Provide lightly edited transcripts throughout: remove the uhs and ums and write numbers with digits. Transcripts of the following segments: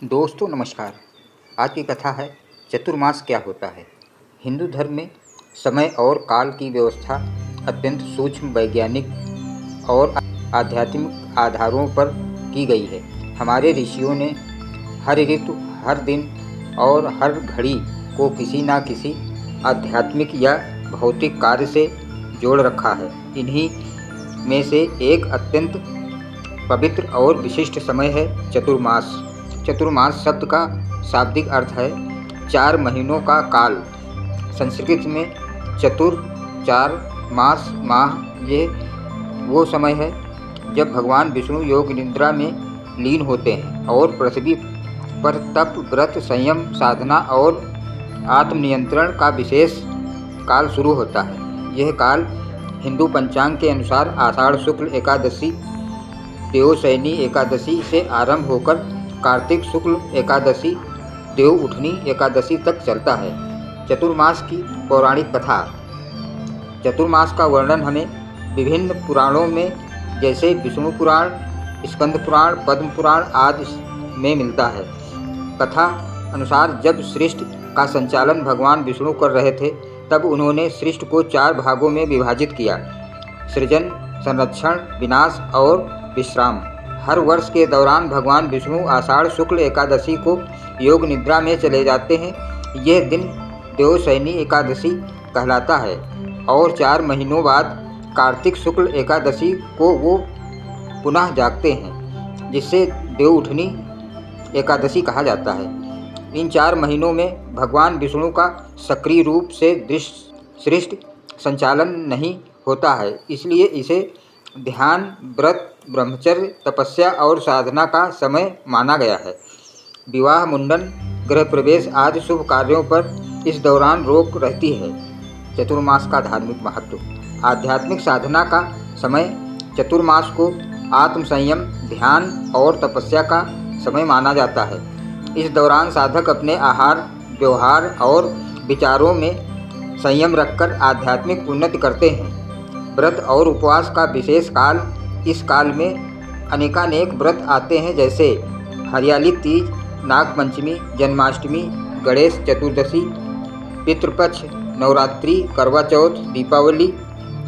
दोस्तों नमस्कार। आज की कथा है चतुर्मास क्या होता है। हिंदू धर्म में समय और काल की व्यवस्था अत्यंत सूक्ष्म वैज्ञानिक और आध्यात्मिक आधारों पर की गई है। हमारे ऋषियों ने हर ऋतु, हर दिन और हर घड़ी को किसी न किसी आध्यात्मिक या भौतिक कार्य से जोड़ रखा है। इन्हीं में से एक अत्यंत पवित्र और विशिष्ट समय है चतुर्मास। चतुर्मास शब्द का शाब्दिक अर्थ है 4 महीनों का काल। संस्कृत में चतुर 4 मास माह ये वो समय है जब भगवान विष्णु योग निद्रा में लीन होते हैं और पृथ्वी पर तप, व्रत, संयम, साधना और आत्मनियंत्रण का विशेष काल शुरू होता है। यह काल हिंदू पंचांग के अनुसार आषाढ़ शुक्ल एकादशी, देवशयनी एकादशी से आरंभ होकर कार्तिक शुक्ल एकादशी, देव उठनी एकादशी तक चलता है। चतुर्मास की पौराणिक कथा। चतुर्मास का वर्णन हमें विभिन्न पुराणों में जैसे विष्णु पुराण, स्कंद पुराण, पद्म पुराण आदि में मिलता है। कथा अनुसार जब सृष्टि का संचालन भगवान विष्णु कर रहे थे तब उन्होंने सृष्टि को 4 भागों में विभाजित किया: सृजन, संरक्षण, विनाश और विश्राम। हर वर्ष के दौरान भगवान विष्णु आषाढ़ शुक्ल एकादशी को योग निद्रा में चले जाते हैं। यह दिन देवशयनी एकादशी कहलाता है और 4 महीनों बाद कार्तिक शुक्ल एकादशी को वो पुनः जागते हैं, जिससे देव उठनी एकादशी कहा जाता है। इन 4 महीनों में भगवान विष्णु का सक्रिय रूप से सृष्टि संचालन नहीं होता है, इसलिए इसे ध्यान, व्रत, ब्रह्मचर्य, तपस्या और साधना का समय माना गया है। विवाह, मुंडन, गृह प्रवेश आदि शुभ कार्यों पर इस दौरान रोक रहती है। चतुर्मास का धार्मिक महत्व। आध्यात्मिक साधना का समय चतुर्मास को आत्म संयम, ध्यान और तपस्या का समय माना जाता है। इस दौरान साधक अपने आहार, व्यवहार और विचारों में संयम रखकर आध्यात्मिक उन्नति करते हैं। व्रत और उपवास का विशेष काल। इस काल में अनेकानेक व्रत आते हैं, जैसे हरियाली तीज, नागपंचमी, जन्माष्टमी, गणेश चतुर्दशी, पितृपक्ष, नवरात्रि, करवा चौथ, दीपावली।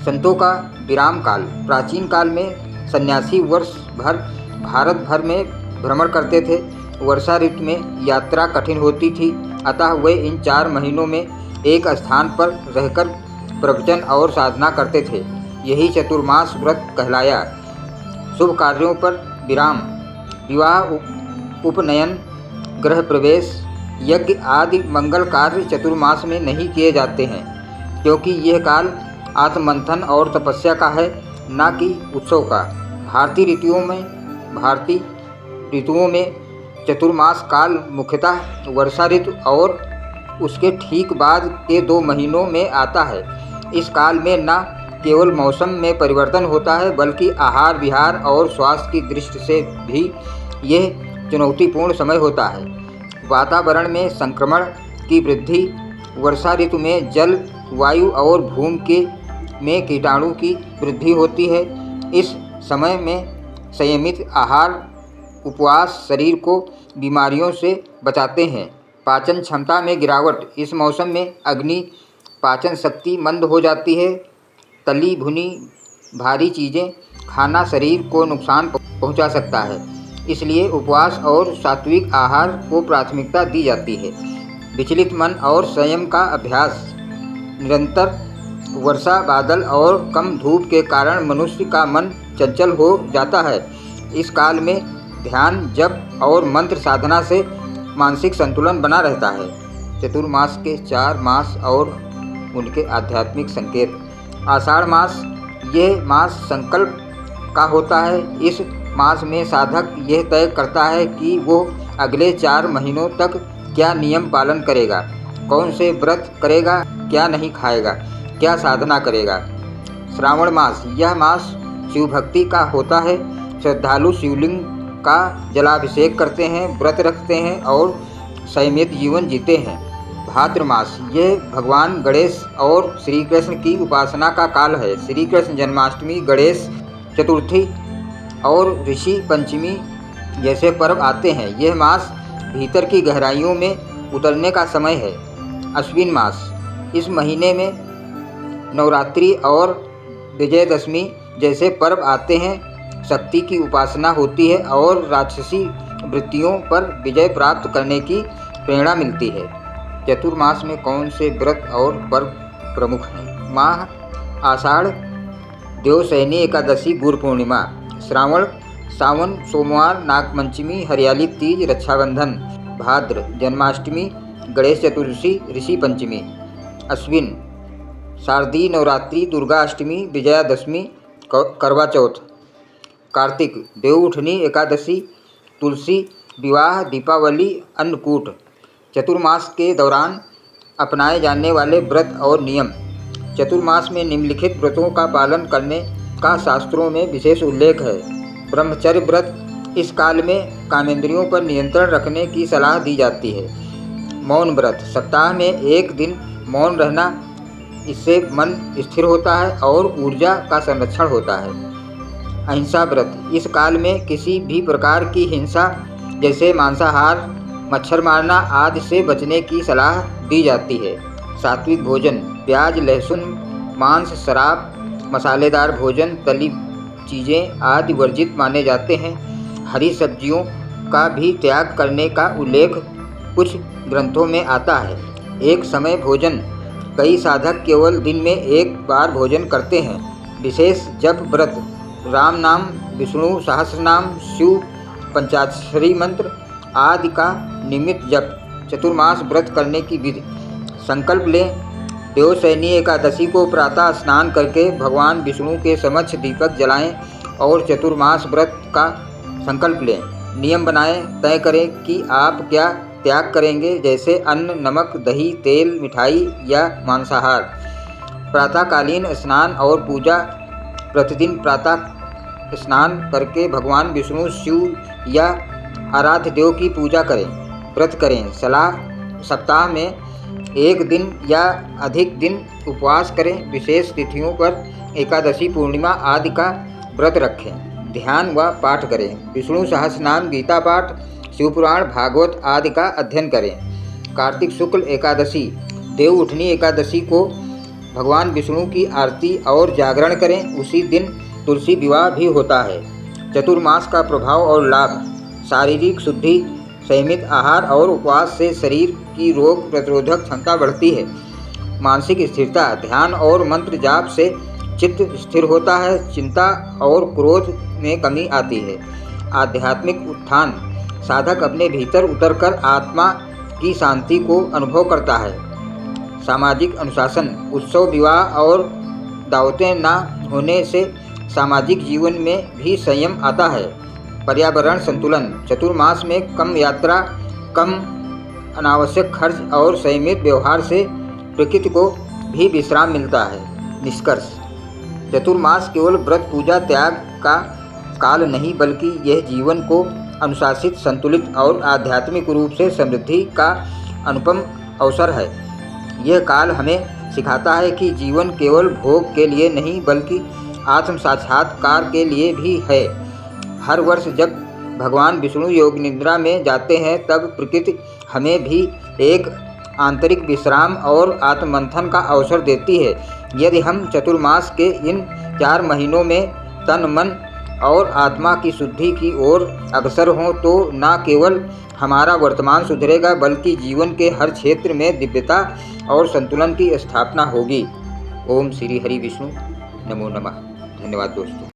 संतों का विराम काल। प्राचीन काल में सन्यासी वर्ष भर भारत भर में भ्रमण करते थे। वर्षा ऋतु में यात्रा कठिन होती थी, अतः वे इन 4 महीनों में एक स्थान पर रहकर प्रवचन और साधना करते थे। यही चतुर्मास व्रत कहलाया। शुभ कार्यों पर विराम। विवाह, उपनयन, गृह प्रवेश, यज्ञ आदि मंगल कार्य चतुर्मास में नहीं किए जाते हैं, क्योंकि यह काल आत्ममंथन और तपस्या का है, न कि उत्सव का। भारतीय ऋतुओं में चतुर्मास काल मुख्यतः वर्षा ऋतु और उसके ठीक बाद के 2 महीनों में आता है। इस काल में न केवल मौसम में परिवर्तन होता है, बल्कि आहार विहार और स्वास्थ्य की दृष्टि से भी यह चुनौतीपूर्ण समय होता है। वातावरण में संक्रमण की वृद्धि। वर्षा ऋतु में जल, वायु और भूमि में कीटाणु की वृद्धि होती है। इस समय में संयमित आहार, उपवास शरीर को बीमारियों से बचाते हैं। पाचन क्षमता में गिरावट। इस मौसम में अग्नि पाचन शक्ति मंद हो जाती है। तली भुनी भारी चीज़ें खाना शरीर को नुकसान पहुंचा सकता है, इसलिए उपवास और सात्विक आहार को प्राथमिकता दी जाती है। विचलित मन और संयम का अभ्यास। निरंतर वर्षा, बादल और कम धूप के कारण मनुष्य का मन चंचल हो जाता है। इस काल में ध्यान, जप और मंत्र साधना से मानसिक संतुलन बना रहता है। चतुर्मास के 4 मास और उनके आध्यात्मिक संकेत। आषाढ़ मास। यह मास संकल्प का होता है। इस मास में साधक यह तय करता है कि वो अगले 4 महीनों तक क्या नियम पालन करेगा, कौन से व्रत करेगा, क्या नहीं खाएगा, क्या साधना करेगा। श्रावण मास। यह मास शिव भक्ति का होता है। श्रद्धालु शिवलिंग का जलाभिषेक करते हैं, व्रत रखते हैं और संयमित जीवन जीते हैं। भाद्र मास। यह भगवान गणेश और श्री कृष्ण की उपासना का काल है। श्री कृष्ण जन्माष्टमी, गणेश चतुर्थी और ऋषि पंचमी जैसे पर्व आते हैं। यह मास भीतर की गहराइयों में उतरने का समय है। अश्विन मास, इस महीने में नवरात्रि और विजयदशमी जैसे पर्व आते हैं। शक्ति की उपासना होती है और राक्षसी वृत्तियों पर विजय प्राप्त करने की प्रेरणा मिलती है। चतुर्मास में कौन से व्रत और पर्व प्रमुख हैं? माह आषाढ़, देवशयनी एकादशी, गुरु पूर्णिमा। श्रावण, सावन सोमवार, नागपंचमी, हरियाली तीज, रक्षाबंधन। भाद्र, जन्माष्टमी, गणेश चतुर्थी, ऋषि पंचमी। अश्विन, शारदीय नवरात्रि, दुर्गा अष्टमी, विजयादशमी, करवा चौथ। कार्तिक, देवउठनी एकादशी, तुलसी विवाह, दीपावली, अन्नकूट। चतुर्मास के दौरान अपनाए जाने वाले व्रत और नियम। चतुर्मास में निम्नलिखित व्रतों का पालन करने का शास्त्रों में विशेष उल्लेख है। ब्रह्मचर्य व्रत, इस काल में कामेंद्रियों पर नियंत्रण रखने की सलाह दी जाती है। मौन व्रत, सप्ताह में एक दिन मौन रहना, इससे मन स्थिर होता है और ऊर्जा का संरक्षण होता है। अहिंसा व्रत, इस काल में किसी भी प्रकार की हिंसा जैसे मांसाहार, मच्छर मारना आदि से बचने की सलाह दी जाती है। सात्विक भोजन, प्याज, लहसुन, मांस, शराब, मसालेदार भोजन, तली चीज़ें आदि वर्जित माने जाते हैं। हरी सब्जियों का भी त्याग करने का उल्लेख कुछ ग्रंथों में आता है। एक समय भोजन, कई साधक केवल दिन में एक बार भोजन करते हैं, विशेष जप व्रत, राम नाम, विष्णु सहस्रनाम, शिव पंचाक्षरी मंत्र आदि का नियमित जप। चतुर्मास व्रत करने की विधि। संकल्प लें। देवशयनी एकादशी को प्रातः स्नान करके भगवान विष्णु के समक्ष दीपक जलाएं और चतुर्मास व्रत का संकल्प लें। नियम बनाएं, तय करें कि आप क्या त्याग करेंगे, जैसे अन्न, नमक, दही, तेल, मिठाई या मांसाहार। प्रातःकालीन स्नान और पूजा। प्रतिदिन प्रातः स्नान करके भगवान विष्णु, शिव या आराध्य देव की पूजा करें, व्रत करें। सलाह, सप्ताह में एक दिन या अधिक दिन उपवास करें। विशेष तिथियों पर एकादशी, पूर्णिमा आदि का व्रत रखें। ध्यान व पाठ करें। विष्णु सहस्रनाम, गीता पाठ, शिवपुराण, भागवत आदि का अध्ययन करें। कार्तिक शुक्ल एकादशी, देव उठनी एकादशी को भगवान विष्णु की आरती और जागरण करें। उसी दिन तुलसी विवाह भी होता है। चतुर्मास का प्रभाव और लाभ। शारीरिक शुद्धि, संयमित आहार और उपवास से शरीर की रोग प्रतिरोधक क्षमता बढ़ती है। मानसिक स्थिरता, ध्यान और मंत्र जाप से चित्त स्थिर होता है, चिंता और क्रोध में कमी आती है। आध्यात्मिक उत्थान, साधक अपने भीतर उतरकर आत्मा की शांति को अनुभव करता है। सामाजिक अनुशासन, उत्सव, विवाह और दावतें न होने से सामाजिक जीवन में भी संयम आता है। पर्यावरण संतुलन, चतुर्मास में कम यात्रा, कम अनावश्यक खर्च और संयमित व्यवहार से प्रकृति को भी विश्राम मिलता है। निष्कर्ष, चतुर्मास केवल व्रत पूजा त्याग का काल नहीं, बल्कि यह जीवन को अनुशासित, संतुलित और आध्यात्मिक रूप से समृद्धि का अनुपम अवसर है। यह काल हमें सिखाता है कि जीवन केवल भोग के लिए नहीं, बल्कि आत्म साक्षात्कार के लिए भी है। हर वर्ष जब भगवान विष्णु योग निद्रा में जाते हैं, तब प्रकृति हमें भी एक आंतरिक विश्राम और आत्ममंथन का अवसर देती है। यदि हम चतुर्मास के इन 4 महीनों में तन, मन और आत्मा की शुद्धि की ओर अग्रसर हों, तो न केवल हमारा वर्तमान सुधरेगा, बल्कि जीवन के हर क्षेत्र में दिव्यता और संतुलन की स्थापना होगी। ओम श्री हरि विष्णु नमो नमः। धन्यवाद दोस्तों।